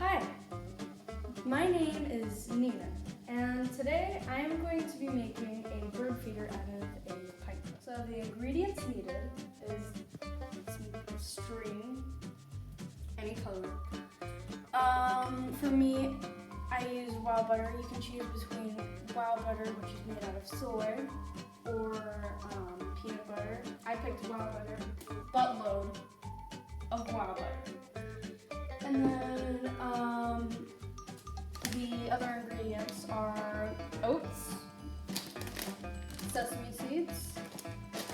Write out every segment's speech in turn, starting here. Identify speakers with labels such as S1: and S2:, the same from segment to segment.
S1: Hi, my name is Nina, and today I am going to be making a bird feeder out of a pipe. So the ingredients needed is some string, any color. For me, I use wild butter. You can choose between wild butter, which is made out of soy, or peanut butter. I picked wild butter, buttload of wild butter. And then the other ingredients are oats, sesame seeds,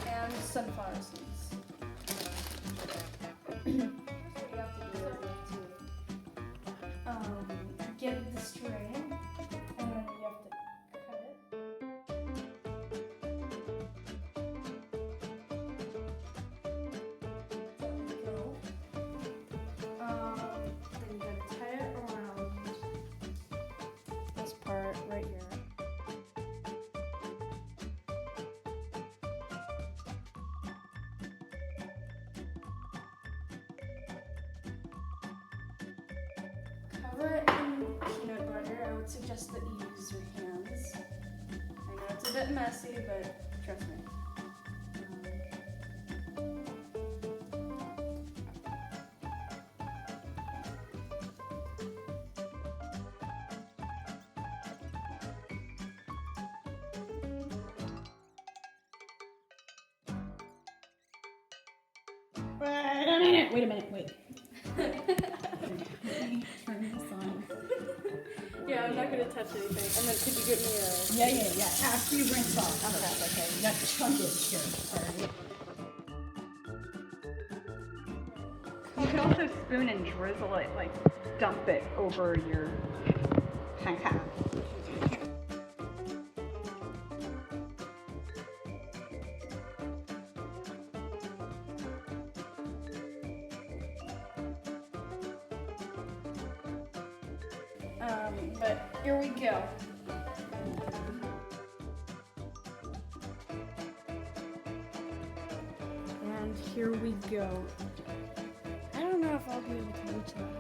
S1: and sunflower seeds. So you have to do to get the string, and then you have to cut it. Then you gotta tie it around this part right here. Cover it in peanut butter. I would suggest that you use your hands. I know it's a bit messy, but trust me.
S2: Wait a minute, wait. Let me turn this on.
S1: Yeah, I'm not gonna touch anything. And then could you get me a...
S2: Yeah. After you rinse off. Okay. You got chunkage here. Sorry.
S3: You can also spoon and drizzle it, like dump it over your pancake.
S1: But here we go. And here we go. I don't know if I'll be able to reach that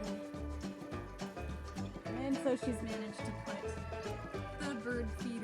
S1: high.
S2: And so she's managed to put the bird feeder